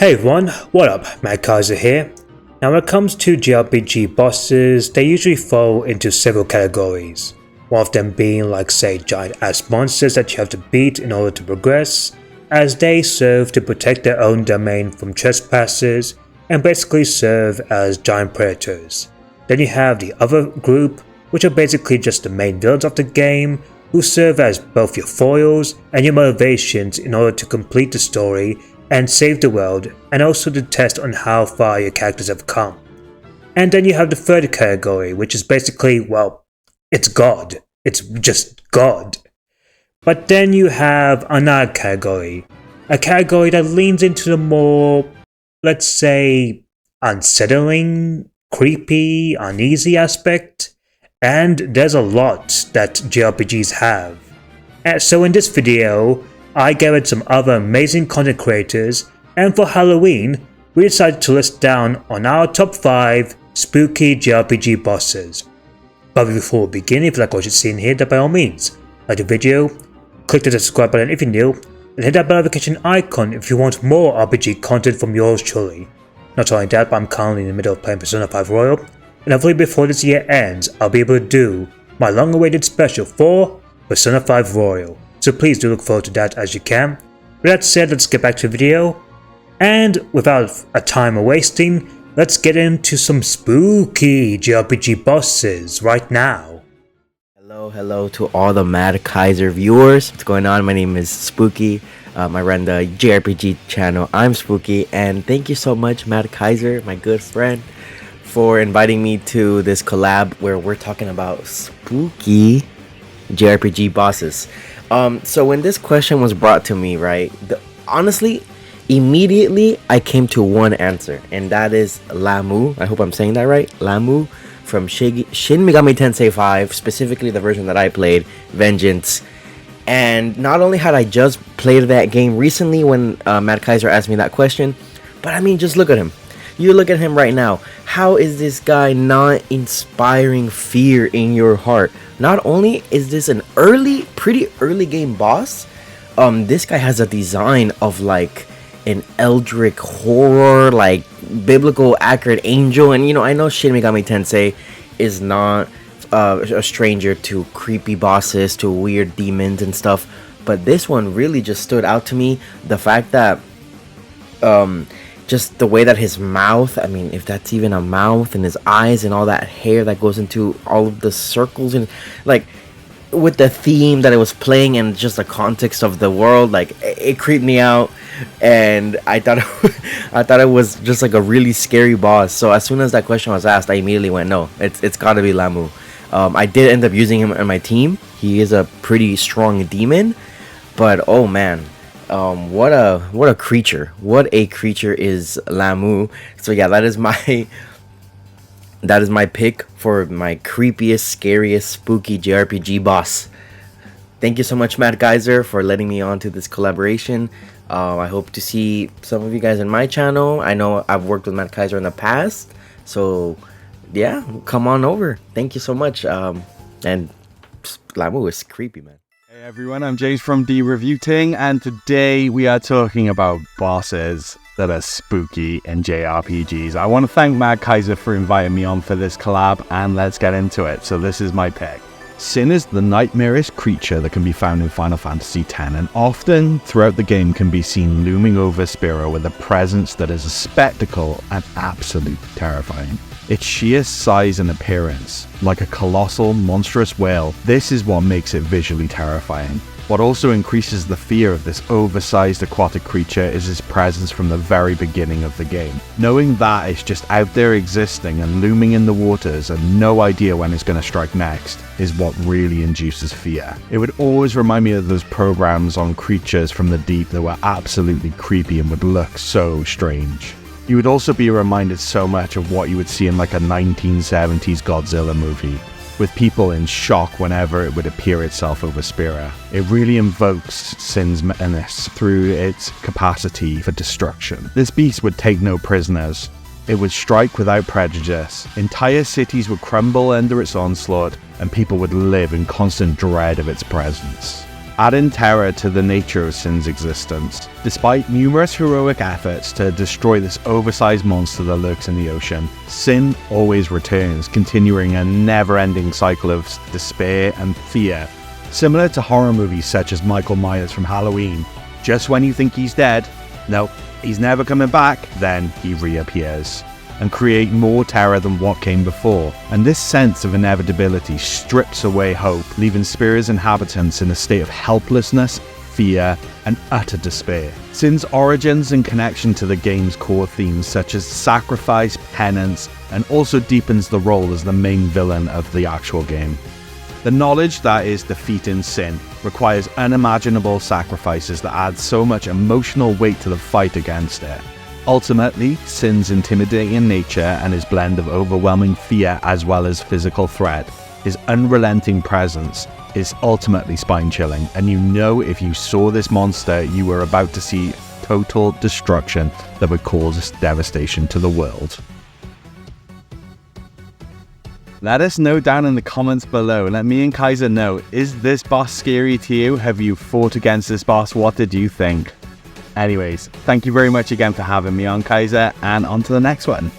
Hey everyone, what up? Matt Kaiser here. Now when it comes to JRPG bosses, they usually fall into several categories. One of them being like say giant ass monsters that you have to beat in order to progress, as they serve to protect their own domain from trespassers and basically serve as giant predators. Then you have the other group, which are basically just the main villains of the game, who serve as both your foils and your motivations in order to complete the story and save the world, and also to test on how far your characters have come. And then you have the third category, which is basically, well, it's God. It's just God. But then you have another category, a category that leans into the more, let's say, unsettling, creepy, uneasy aspect, and there's a lot that JRPGs have. And so in this video, I gathered some other amazing content creators, and for Halloween, we decided to list down on our top 5 spooky JRPG bosses. But before we begin, if you like what you're seeing here, then by all means, like the video, click the subscribe button if you're new, and hit that bell notification icon if you want more RPG content from yours truly. Not only that, but I'm currently in the middle of playing Persona 5 Royal, and hopefully before this year ends, I'll be able to do my long-awaited special for Persona 5 Royal. So please do look forward to that as you can. With that said, let's get back to the video. And without a time wasting, let's get into some spooky JRPG bosses right now. Hello to all the Mad Kaiser viewers. What's going on? My name is Spooky. I run the JRPG channel ImSpooki, and thank you so much, Mad Kaiser, my good friend, for inviting me to this collab where we're talking about spooky JRPG bosses. So when this question was brought to me, right, honestly, immediately I came to one answer, and that is Lamu. I hope I'm saying that right. Lamu from Shin Megami Tensei 5, specifically the version that I played, Vengeance. And not only had I just played that game recently when Matt Kaiser asked me that question, but I mean, just look at him. You look at him right now. How is this guy not inspiring fear in your heart? Not only is this an pretty early game boss, this guy has a design of like an eldritch horror, like biblical accurate angel. And you know, I know Shin Megami Tensei is not a stranger to creepy bosses, to weird demons and stuff, but this one really just stood out to me. The fact that just the way that his mouth, I mean, if that's even a mouth, and his eyes and all that hair that goes into all of the circles, and like with the theme that it was playing and just the context of the world, like it creeped me out. And I thought it was just like a really scary boss. So as soon as that question was asked, I immediately went, no, it's gotta be Lamu. I did end up using him on my team. He is a pretty strong demon, but oh man, what a creature! What a creature is Lamu. So yeah, that is my pick for my creepiest, scariest, spooky JRPG boss. Thank you so much, Matt Kaiser, for letting me on to this collaboration. I hope to see some of you guys in my channel. I know I've worked with Matt Kaiser in the past, so yeah, come on over. Thank you so much. And Lamu is creepy, man. Hey everyone, I'm James from Ting, and today we are talking about bosses that are spooky in JRPGs. I want to thank Mad Kaiser for inviting me on for this collab, and let's get into it. So this is my pick. Sin is the nightmarish creature that can be found in Final Fantasy X, and often throughout the game can be seen looming over Spira with a presence that is a spectacle and absolutely terrifying. Its sheer size and appearance, like a colossal, monstrous whale, this is what makes it visually terrifying. What also increases the fear of this oversized aquatic creature is its presence from the very beginning of the game. Knowing that it's just out there existing and looming in the waters and no idea when it's going to strike next is what really induces fear. It would always remind me of those programs on creatures from the deep that were absolutely creepy and would look so strange. You would also be reminded so much of what you would see in like a 1970s Godzilla movie, with people in shock whenever it would appear itself over Spira. It really invokes Sin's menace through its capacity for destruction. This beast would take no prisoners. It would strike without prejudice. Entire cities would crumble under its onslaught, and people would live in constant dread of its presence. adding terror to the nature of Sin's existence. Despite numerous heroic efforts to destroy this oversized monster that lurks in the ocean, Sin always returns, continuing a never-ending cycle of despair and fear. Similar to horror movies such as Michael Myers from Halloween, just when you think he's dead, nope, he's never coming back, then he reappears and create more terror than what came before. And this sense of inevitability strips away hope, leaving Spira's inhabitants in a state of helplessness, fear, and utter despair. Sin's origins and connection to the game's core themes such as sacrifice, penance, and also deepens the role as the main villain of the actual game. The knowledge that is defeating Sin requires unimaginable sacrifices that add so much emotional weight to the fight against it. Ultimately, Sin's intimidating nature and his blend of overwhelming fear as well as physical threat, his unrelenting presence, is ultimately spine-chilling, and you know if you saw this monster, you were about to see total destruction that would cause devastation to the world. Let us know down in the comments below. Let me and Kaiser know, is this boss scary to you? Have you fought against this boss? What did you think? Anyways, thank you very much again for having me on, Kaiser, and on to the next one.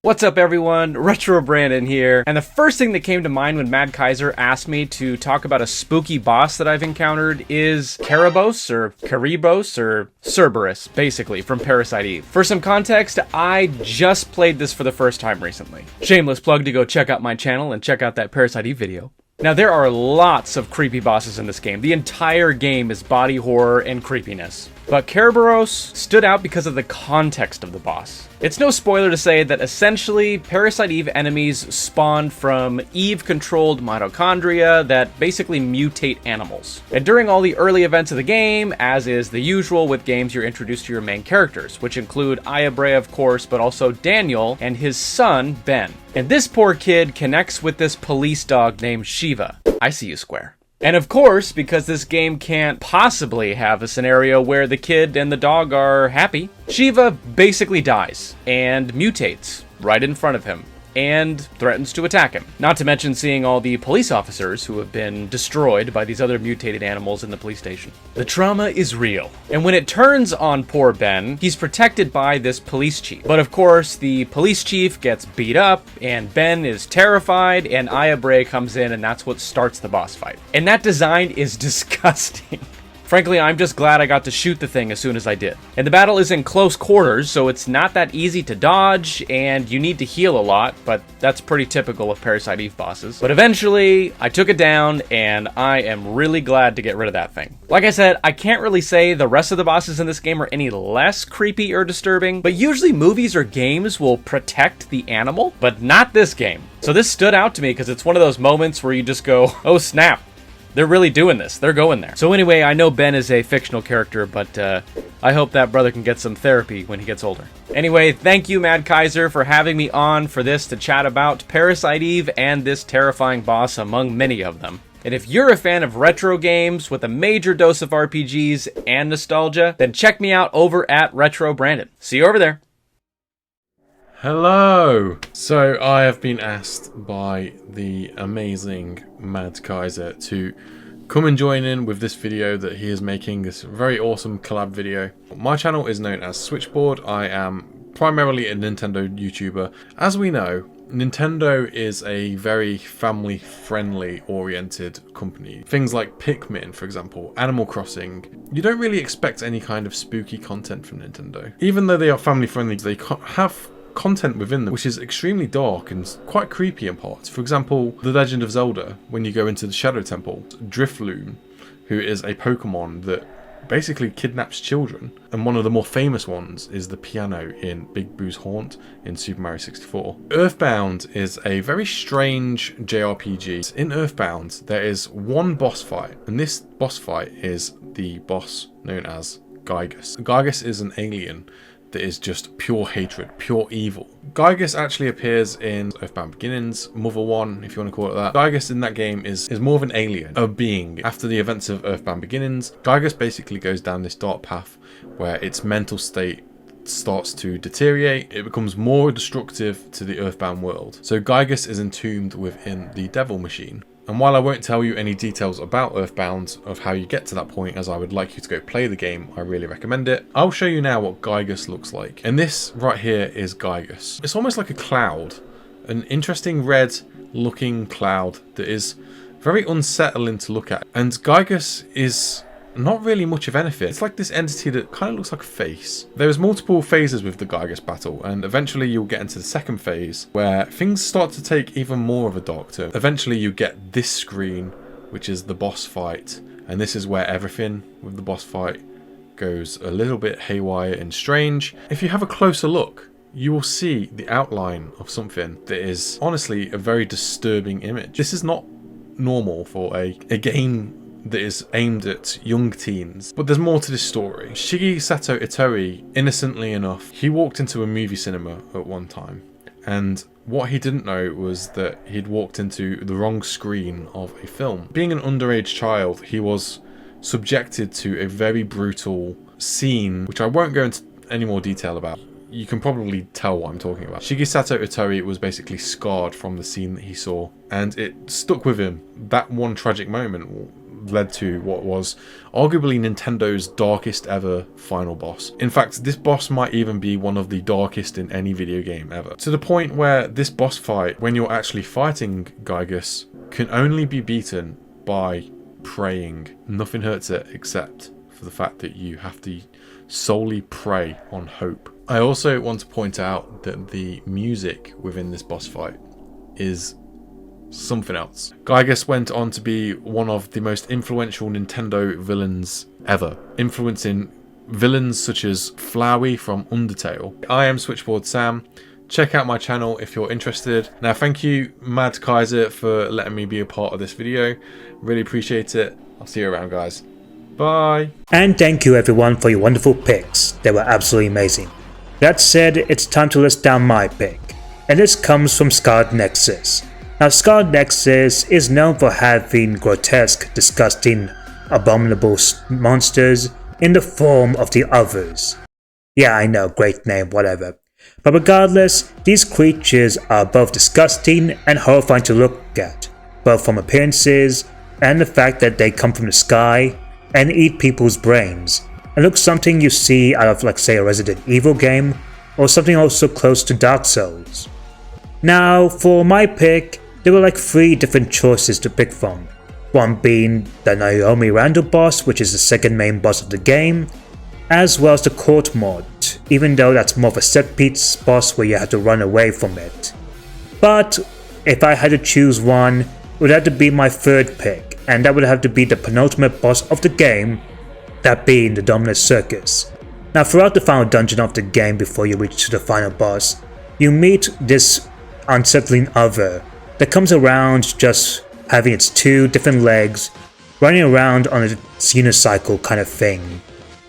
What's up everyone, Retro Brandon here, and the first thing that came to mind when Mad Kaiser asked me to talk about a spooky boss that I've encountered is Karabos, or Cerberus, basically, from Parasite Eve. For some context, I just played this for the first time recently. Shameless plug to go check out my channel and check out that Parasite Eve video. Now, there are lots of creepy bosses in this game. The entire game is body horror and creepiness. But Kerberos stood out because of the context of the boss. It's no spoiler to say that essentially, Parasite Eve enemies spawn from Eve-controlled mitochondria that basically mutate animals. And during all the early events of the game, as is the usual with games, you're introduced to your main characters, which include Ayabre, of course, but also Daniel and his son, Ben. And this poor kid connects with this police dog named Shiva. I see you, Square. And of course, because this game can't possibly have a scenario where the kid and the dog are happy, Shiva basically dies and mutates right in front of him and threatens to attack him. Not to mention seeing all the police officers who have been destroyed by these other mutated animals in the police station. The trauma is real. And when it turns on poor Ben, he's protected by this police chief. But of course, the police chief gets beat up, and Ben is terrified, and Ayabre comes in, and that's what starts the boss fight. And that design is disgusting. Frankly, I'm just glad I got to shoot the thing as soon as I did. And the battle is in close quarters, so it's not that easy to dodge, and you need to heal a lot, but that's pretty typical of Parasite Eve bosses. But eventually, I took it down, and I am really glad to get rid of that thing. Like I said, I can't really say the rest of the bosses in this game are any less creepy or disturbing, but usually movies or games will protect the animal, but not this game. So this stood out to me because it's one of those moments where you just go, oh snap. They're really doing this. They're going there. So anyway, I know Ben is a fictional character, but I hope that brother can get some therapy when he gets older. Anyway, thank you, Mad Kaiser, for having me on for this to chat about Parasite Eve and this terrifying boss among many of them. And if you're a fan of retro games with a major dose of RPGs and nostalgia, then check me out over at Retro Brandon. See you over there. Hello! So I have been asked by the amazing Mad Kaiser to come and join in with this video that he is making, this very awesome collab video. My channel is known as Switchboard. I am primarily a Nintendo YouTuber. As we know, Nintendo is a very family-friendly oriented company. Things like Pikmin, for example, Animal Crossing, you don't really expect any kind of spooky content from Nintendo. Even though they are family-friendly, they have content within them which is extremely dark and quite creepy in parts. For example, The Legend of Zelda, when you go into the Shadow Temple, Drifloon, who is a Pokemon that basically kidnaps children, and one of the more famous ones is the piano in Big Boo's Haunt in Super Mario 64. Earthbound is a very strange JRPG. In Earthbound, there is one boss fight, and this boss fight is the boss known as Gygus. Gygus is an alien that is just pure hatred, pure evil. Gygus actually appears in Earthbound Beginnings, Mother 1, if you want to call it that. Gygus in that game is more of an alien, a being. After the events of Earthbound Beginnings, Gygus basically goes down this dark path where its mental state starts to deteriorate. It becomes more destructive to the Earthbound world. So Gygus is entombed within the Devil Machine. And while I won't tell you any details about Earthbound of how you get to that point, as I would like you to go play the game, I really recommend it, I'll show you now what Gygus looks like. And this right here is Gygus. It's almost like a cloud, an interesting red looking cloud that is very unsettling to look at. And Gygus is not really much of anything. It's like this entity that kind of looks like a face. There's multiple phases with the Gygus battle, and eventually you'll get into the second phase where things start to take even more of a dark turn. Eventually you get this screen, which is the boss fight, and this is where everything with the boss fight goes a little bit haywire and strange. If you have a closer look, you will see the outline of something that is honestly a very disturbing image. This is not normal for a game that is aimed at young teens. But there's more to this story. Shigesato Itoi, innocently enough, he walked into a movie cinema at one time, and what he didn't know was that he'd walked into the wrong screen of a film. Being an underage child, he was subjected to a very brutal scene, which I won't go into any more detail about. You can probably tell what I'm talking about. Shigesato Itoi was basically scarred from the scene that he saw, and it stuck with him. That one tragic moment led to what was arguably Nintendo's darkest ever final boss. In fact, this boss might even be one of the darkest in any video game ever. To the point where this boss fight, when you're actually fighting Gygus, can only be beaten by praying. Nothing hurts it except for the fact that you have to solely prey on hope. I also want to point out that the music within this boss fight is something else. Gygus went on to be one of the most influential Nintendo villains ever, influencing villains such as Flowey from Undertale. I am Switchboard Sam. Check out my channel if you're interested. Now, thank you, Mad Kaiser, for letting me be a part of this video. Really appreciate it. I'll see you around, guys. Bye. And thank you everyone for your wonderful picks. They were absolutely amazing. That said, it's time to list down my pick. And this comes from Scarlet Nexus. Now, Scarlet Nexus is known for having grotesque, disgusting, abominable monsters in the form of the Others. Yeah, I know, great name, whatever. But regardless, these creatures are both disgusting and horrifying to look at, both from appearances and the fact that they come from the sky and eat people's brains, and look something you see out of, like, say, a Resident Evil game, or something also close to Dark Souls. Now, for my pick, there were like 3 different choices to pick from, one being the Naomi Randall boss, which is the second main boss of the game, as well as the court mod, even though that's more of a set piece boss where you have to run away from it. But if I had to choose one, it would have to be my third pick, and that would have to be the penultimate boss of the game, that being the Dominus Circus. Now, throughout the final dungeon of the game before you reach the final boss, you meet this unsettling other that comes around just having its 2 different legs, running around on a unicycle kind of thing.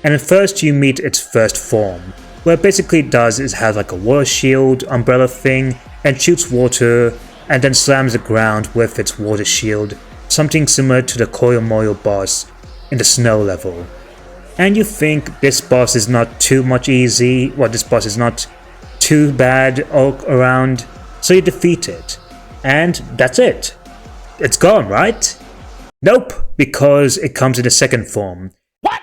And at first you meet its first form, where it basically does is have like a water shield umbrella thing and shoots water and then slams the ground with its water shield, something similar to the Koyomoyo boss in the snow level. And you think this boss is not too much easy, this boss is not too bad all around, so you defeat it. And that's it. It's gone, right? Nope, because it comes in a second form. What?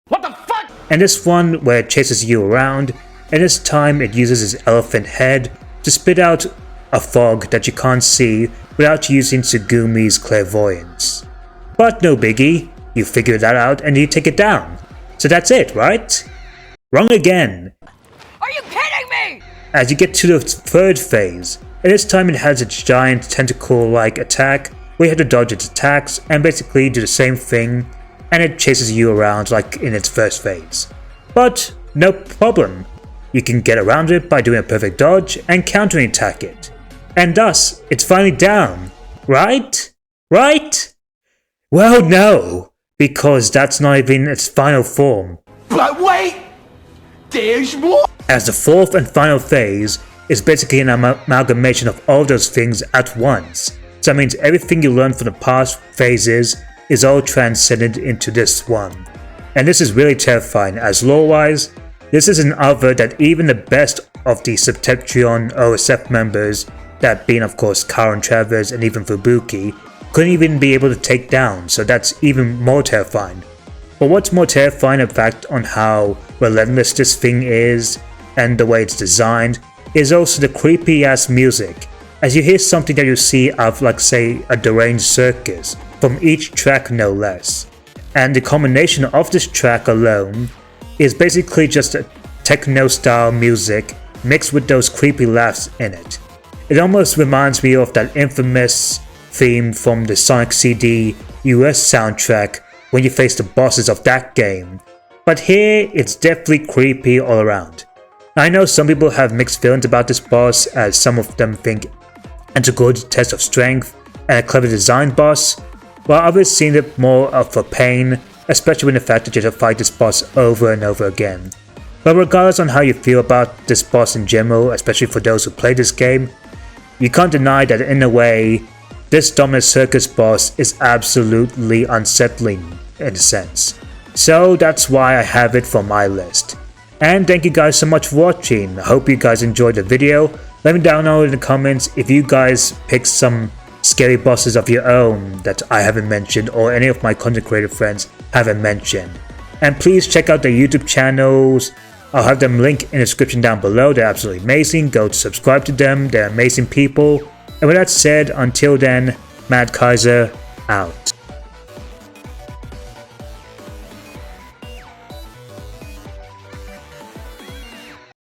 What the fuck? And this one where it chases you around, and this time it uses its elephant head to spit out a fog that you can't see without using Tsugumi's clairvoyance. But no biggie, you figure that out and you take it down. So that's it, right? Wrong again. Are you kidding me? As you get to the third phase, and this time it has its giant tentacle-like attack where you have to dodge its attacks and basically do the same thing, and it chases you around like in its first phase. But no problem, you can get around it by doing a perfect dodge and countering attack it. And thus, it's finally down, right? Right? Well, no, because that's not even its final form. But wait! There's more! As the fourth and final phase is basically an amalgamation of all those things at once. So that means everything you learned from the past phases is all transcended into this one. And this is really terrifying, as lore-wise, this is an other that even the best of the Septentrion OSF members that being of course Karen Travers and even Fubuki, couldn't even be able to take down, so that's even more terrifying. But what's more terrifying in fact on how relentless this thing is and the way it's designed is also the creepy ass music, as you hear something that you see out of like say a deranged circus, from each track no less. And the combination of this track alone is basically just a techno style music mixed with those creepy laughs in it. It almost reminds me of that infamous theme from the Sonic CD US soundtrack when you face the bosses of that game, but here it's definitely creepy all around. Now, I know some people have mixed feelings about this boss, as some of them think it's a good test of strength and a clever designed boss, while others seen it more of a pain, especially when the fact that you have to fight this boss over and over again. But regardless on how you feel about this boss in general, especially for those who play this game, you can't deny that in a way, this Dominus Circus boss is absolutely unsettling in a sense. So that's why I have it for my list. And thank you guys so much for watching. I hope you guys enjoyed the video. Let me down below in the comments if you guys picked some scary bosses of your own that I haven't mentioned or any of my content creator friends haven't mentioned. And please check out their YouTube channels. I'll have them linked in the description down below. They're absolutely amazing. Go to subscribe to them. They're amazing people. And with that said, until then, Mad Kaiser out.